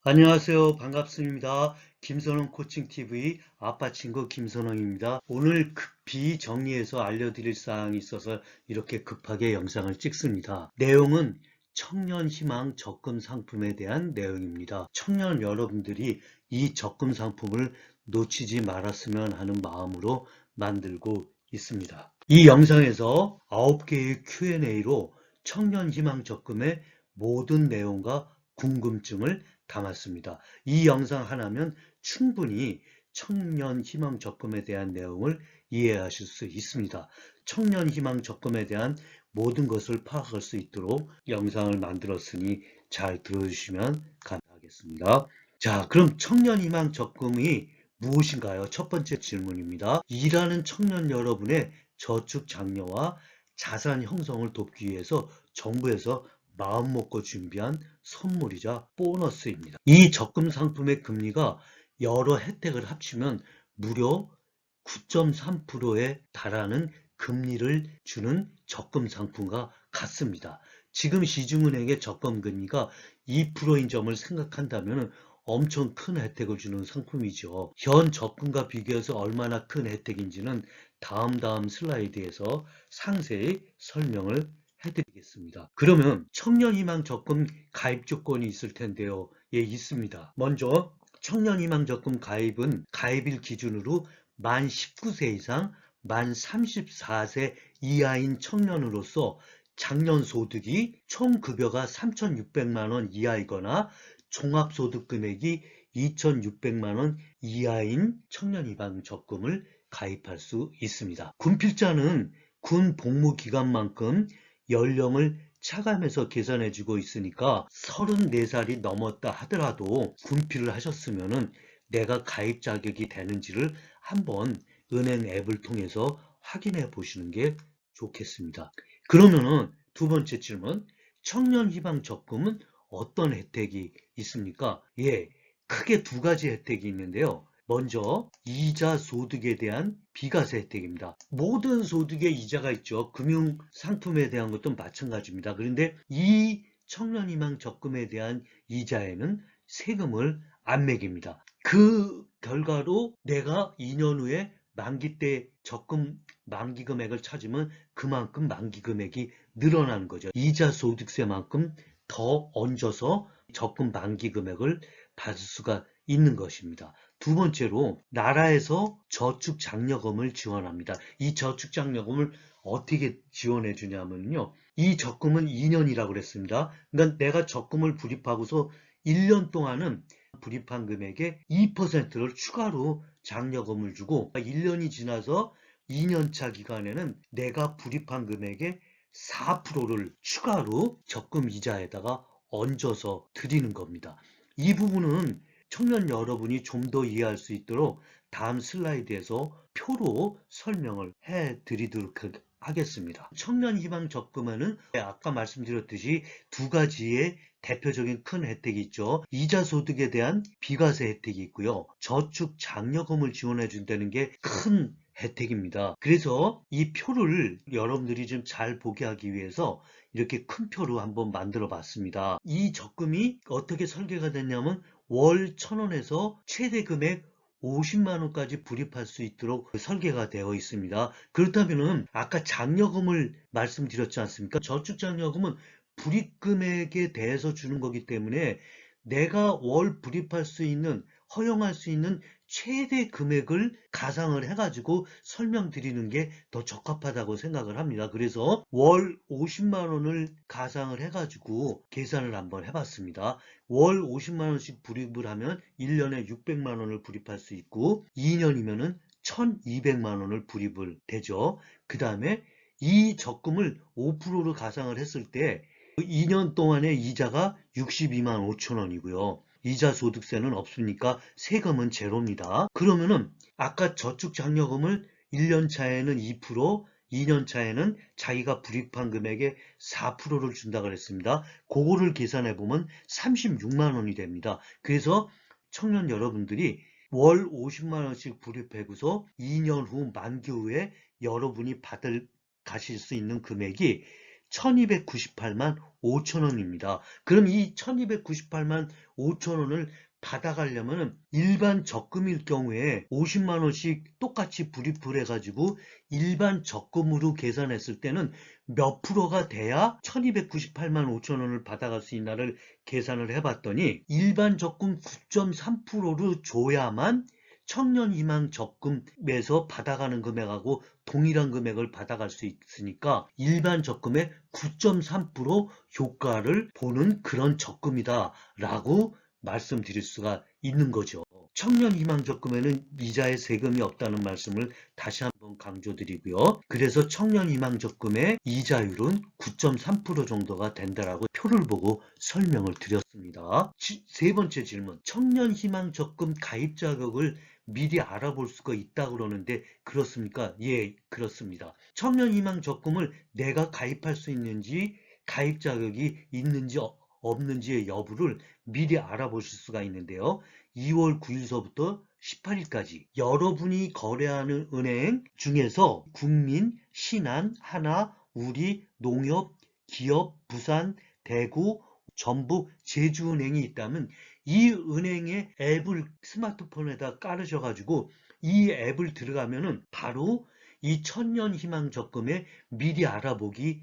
안녕하세요. 반갑습니다. 김선홍 코칭TV 아빠 친구 김선홍입니다. 오늘 급히 정리해서 알려드릴 사항이 있어서 이렇게 급하게 영상을 찍습니다. 내용은 청년희망 적금 상품에 대한 내용입니다. 청년 여러분들이 이 적금 상품을 놓치지 말았으면 하는 마음으로 만들고 있습니다. 이 영상에서 9개의 Q&A로 청년희망 적금의 모든 내용과 궁금증을 담았습니다. 이 영상 하나면 충분히 청년 희망 적금에 대한 내용을 이해하실 수 있습니다. 청년 희망 적금에 대한 모든 것을 파악할 수 있도록 영상을 만들었으니 잘 들어주시면 감사하겠습니다. 자, 그럼 청년 희망 적금이 무엇인가요? 첫 번째 질문입니다. 일하는 청년 여러분의 저축 장려와 자산 형성을 돕기 위해서 정부에서 마음먹고 준비한 선물이자 보너스입니다. 이 적금 상품의 금리가 여러 혜택을 합치면 무려 9.3%에 달하는 금리를 주는 적금 상품과 같습니다. 지금 시중은행의 적금 금리가 2%인 점을 생각한다면 엄청 큰 혜택을 주는 상품이죠. 현 적금과 비교해서 얼마나 큰 혜택인지는 다음 슬라이드에서 상세히 설명을 해드리겠습니다. 그러면 청년희망 적금 가입 조건이 있을 텐데요. 예, 있습니다. 먼저 청년희망 적금 가입은 가입일 기준으로 만 19세 이상, 만 34세 이하인 청년으로서 작년 소득이 총 급여가 3,600만 원 이하이거나 종합소득 금액이 2,600만 원 이하인 청년희망 적금을 가입할 수 있습니다. 군필자는 군 복무 기간만큼 연령을 차감해서 계산해주고 있으니까 34살이 넘었다 하더라도 군필을 하셨으면 내가 가입 자격이 되는지를 한번 은행 앱을 통해서 확인해 보시는 게 좋겠습니다. 그러면은 두 번째 질문, 청년희망 적금은 어떤 혜택이 있습니까? 예, 크게 두 가지 혜택이 있는데요. 먼저 이자 소득에 대한 비과세 혜택입니다. 모든 소득에 이자가 있죠. 금융 상품에 대한 것도 마찬가지입니다. 그런데 이 청년희망 적금에 대한 이자에는 세금을 안 매깁니다. 그 결과로 내가 2년 후에 만기 때 적금 만기 금액을 찾으면 그만큼 만기 금액이 늘어나는 거죠. 이자 소득세만큼 더 얹어서 적금 만기 금액을 받을 수가 있는 것입니다. 두 번째로 나라에서 저축장려금을 지원합니다. 이 저축장려금을 어떻게 지원해 주냐면요. 이 적금은 2년이라고 그랬습니다. 그러니까 내가 적금을 불입하고서 1년 동안은 불입한 금액의 2%를 추가로 장려금을 주고 1년이 지나서 2년차 기간에는 내가 불입한 금액의 4%를 추가로 적금 이자에다가 얹어서 드리는 겁니다. 이 부분은 청년 여러분이 좀 더 이해할 수 있도록 다음 슬라이드에서 표로 설명을 해 드리도록 하겠습니다. 청년희망 적금에는 아까 말씀드렸듯이 두 가지의 대표적인 큰 혜택이 있죠. 이자 소득에 대한 비과세 혜택이 있고요. 저축 장려금을 지원해 준다는 게 큰 혜택입니다. 그래서 이 표를 여러분들이 좀 잘 보게 하기 위해서 이렇게 큰 표로 한번 만들어 봤습니다. 이 적금이 어떻게 설계가 됐냐면 월 1,000원에서 최대 금액 50만 원까지 불입할 수 있도록 설계가 되어 있습니다. 그렇다면은 아까 장려금을 말씀드렸지 않습니까? 저축장려금은 불입금액에 대해서 주는 거기 때문에 내가 월 불입할 수 있는 허용할 수 있는 최대 금액을 가상을 해가지고 설명드리는 게 더 적합하다고 생각을 합니다. 그래서 월 50만 원을 가상을 해가지고 계산을 한번 해봤습니다. 월 50만 원씩 불입을 하면 1년에 600만 원을 불입할 수 있고 2년이면은 1200만 원을 불입을 되죠. 그 다음에 이 적금을 5%로 가상을 했을 때 2년 동안의 이자가 62만 5천 원이고요. 이자 소득세는 없으니까 세금은 제로입니다. 그러면은 아까 저축장려금을 1년 차에는 2%, 2년 차에는 자기가 불입한 금액의 4%를 준다 그랬습니다. 그거를 계산해 보면 36만 원이 됩니다. 그래서 청년 여러분들이 월 50만 원씩 불입하고서 2년 후 만기 후에 여러분이 가실 수 있는 금액이 1298만 5천 원입니다. 그럼 이 1298만 5천 원을 받아가려면 일반 적금일 경우에 50만 원씩 똑같이 불입을 해가지고 일반 적금으로 계산했을 때는 몇 프로가 돼야 1298만 5천 원을 받아갈 수 있나를 계산을 해봤더니 일반 적금 9.3%로 줘야만 청년희망 적금에서 받아가는 금액하고 동일한 금액을 받아갈 수 있으니까 일반 적금의 9.3% 효과를 보는 그런 적금이다 라고 말씀드릴 수가 있는 거죠. 청년희망적금에는 이자의 세금이 없다는 말씀을 다시 한번 강조드리고요. 그래서 청년희망적금의 이자율은 9.3% 정도가 된다라고 표를 보고 설명을 드렸습니다. 세 번째 질문. 청년희망적금 가입 자격을 미리 알아볼 수가 있다고 그러는데 그렇습니까? 예, 그렇습니다. 청년희망적금을 내가 가입할 수 있는지 가입 자격이 있는지 없는지의 여부를 미리 알아보실 수가 있는데요. 2월 9일서부터 18일까지 여러분이 거래하는 은행 중에서 국민, 신한, 하나, 우리, 농협, 기업, 부산, 대구, 전북, 제주은행이 있다면 이 은행의 앱을 스마트폰에다 깔으셔가지고 이 앱을 들어가면은 바로 이 청년희망적금에 미리 알아보기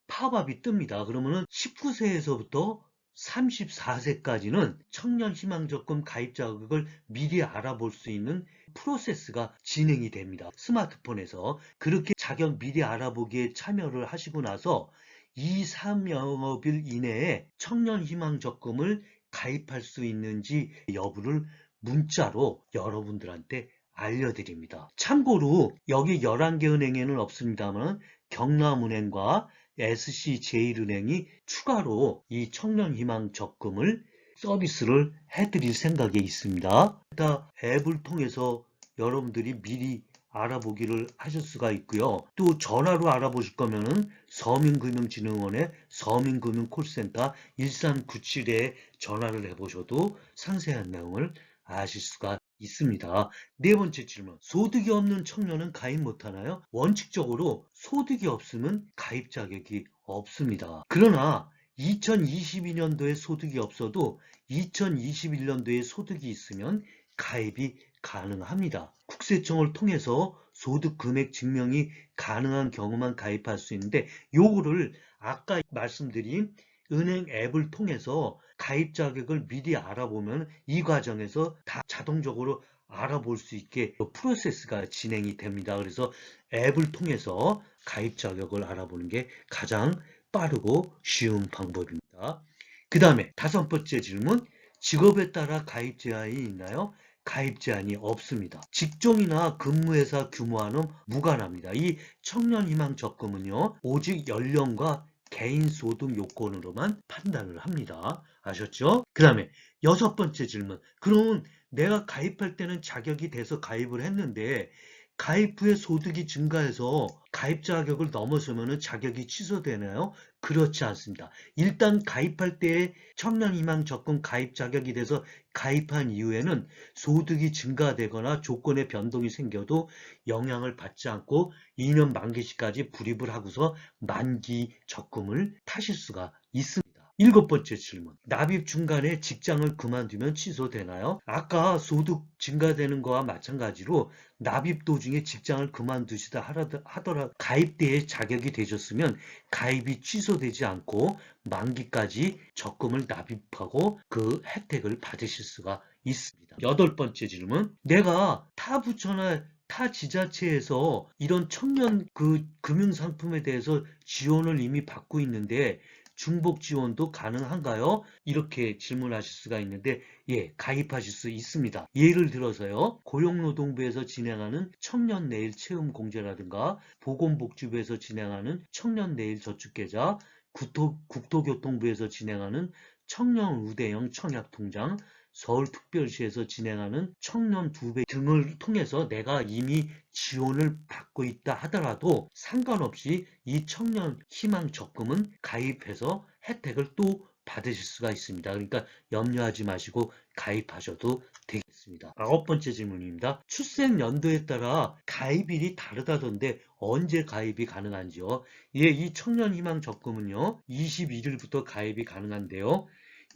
팝업이 뜹니다. 그러면은 19세에서부터 34세까지는 청년희망적금 가입 자격을 미리 알아볼 수 있는 프로세스가 진행이 됩니다. 스마트폰에서 그렇게 자격 미리 알아보기에 참여를 하시고 나서 2, 3영업일 이내에 청년희망적금을 가입할 수 있는지 여부를 문자로 여러분들한테 알려드립니다. 참고로 여기 11개 은행에는 없습니다만 경남은행과 SC제일은행이 추가로 이 청년희망 적금을 서비스를 해드릴 생각에 있습니다. 일단 앱을 통해서 여러분들이 미리 알아보기를 하실 수가 있고요. 또 전화로 알아보실 거면은 서민금융진흥원의 서민금융콜센터 1397에 전화를 해보셔도 상세한 내용을 아실 수가 있습니다. 네 번째 질문. 소득이 없는 청년은 가입 못하나요? 원칙적으로 소득이 없으면 가입 자격이 없습니다. 그러나 2022년도에 소득이 없어도 2021년도에 소득이 있으면 가입이 가능합니다. 국세청을 통해서 소득 금액 증명이 가능한 경우만 가입할 수 있는데 요거를 아까 말씀드린 은행 앱을 통해서 가입 자격을 미리 알아보면 이 과정에서 다 자동적으로 알아볼 수 있게 프로세스가 진행이 됩니다. 그래서 앱을 통해서 가입 자격을 알아보는 게 가장 빠르고 쉬운 방법입니다. 그 다음에 다섯 번째 질문. 직업에 따라 가입 제한이 있나요? 가입 제한이 없습니다. 직종이나 근무회사 규모와는 무관합니다. 이 청년희망 적금은요, 오직 연령과 개인 소득 요건으로만 판단을 합니다. 아셨죠? 그 다음에 여섯 번째 질문. 그럼 내가 가입할 때는 자격이 돼서 가입을 했는데 가입 후에 소득이 증가해서 가입 자격을 넘어서면 자격이 취소되나요? 그렇지 않습니다. 일단 가입할 때 청년희망 적금 가입 자격이 돼서 가입한 이후에는 소득이 증가되거나 조건의 변동이 생겨도 영향을 받지 않고 2년 만기 시까지 불입을 하고서 만기 적금을 타실 수가 있습니다. 일곱 번째 질문. 납입 중간에 직장을 그만두면 취소되나요? 아까 소득 증가되는 거와 마찬가지로 납입 도중에 직장을 그만두시다 하더라도 가입대에 자격이 되셨으면 가입이 취소되지 않고 만기까지 적금을 납입하고 그 혜택을 받으실 수가 있습니다. 여덟 번째 질문. 내가 타 부처나 타 지자체에서 이런 청년 금융상품에 대해서 지원을 이미 받고 있는데 중복 지원도 가능한가요? 이렇게 질문하실 수가 있는데 예, 가입하실 수 있습니다. 예를 들어서요. 고용노동부에서 진행하는 청년 내일 체험 공제라든가 보건복지부에서 진행하는 청년 내일 저축계좌, 국토교통부에서 진행하는 청년 우대형 청약통장, 서울특별시에서 진행하는 청년 2배 등을 통해서 내가 이미 지원을 받고 있다 하더라도 상관없이 이 청년 희망 적금은 가입해서 혜택을 또 받으실 수가 있습니다. 그러니까 염려하지 마시고 가입하셔도 되겠습니다. 9번째 질문입니다. 출생 연도에 따라 가입일이 다르다던데 언제 가입이 가능한지요? 예, 이 청년희망 적금은요, 21일부터 가입이 가능한데요.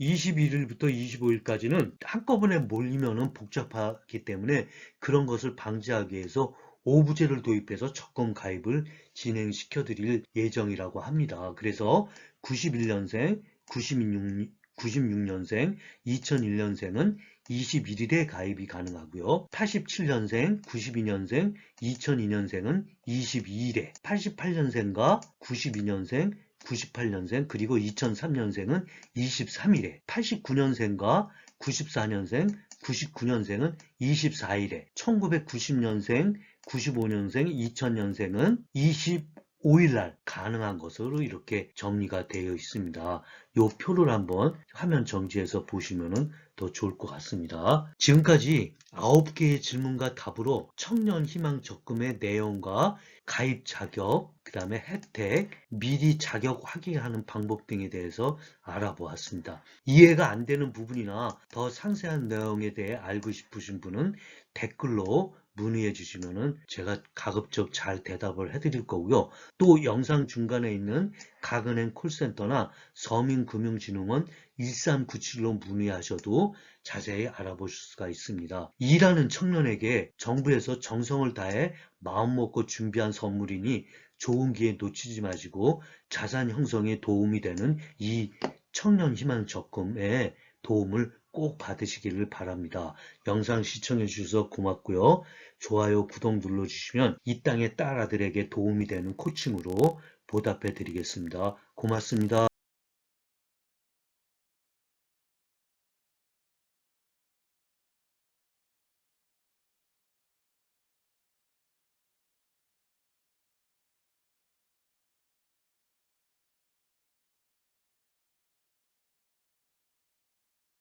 21일부터 25일까지는 한꺼번에 몰리면 복잡하기 때문에 그런 것을 방지하기 위해서 오부제를 도입해서 적금 가입을 진행시켜 드릴 예정이라고 합니다. 그래서 91년생, 96년생, 2001년생은 21일에 가입이 가능하고요. 87년생, 92년생, 2002년생은 22일에, 88년생과 92년생, 98년생, 그리고 2003년생은 23일에, 89년생과 94년생, 99년생은 24일에, 1990년생, 95년생, 2000년생은 25일날 가능한 것으로 이렇게 정리가 되어 있습니다. 이 표를 한번 화면 정지해서 보시면 더 좋을 것 같습니다. 지금까지 9개의 질문과 답으로 청년 희망 적금의 내용과 가입 자격, 그 다음에 혜택, 미리 자격 확인하는 방법 등에 대해서 알아보았습니다. 이해가 안 되는 부분이나 더 상세한 내용에 대해 알고 싶으신 분은 댓글로 문의해 주시면 제가 가급적 잘 대답을 해드릴 거고요. 또 영상 중간에 있는 각은행 콜센터나 서민금융진흥원 1397로 문의하셔도 자세히 알아보실 수가 있습니다. 일하는 청년에게 정부에서 정성을 다해 마음먹고 준비한 선물이니 좋은 기회 놓치지 마시고 자산 형성에 도움이 되는 이 청년희망 적금의 도움을 꼭 받으시기를 바랍니다. 영상 시청해 주셔서 고맙고요. 좋아요, 구독 눌러주시면 이 땅의 딸아들에게 도움이 되는 코칭으로 보답해 드리겠습니다. 고맙습니다.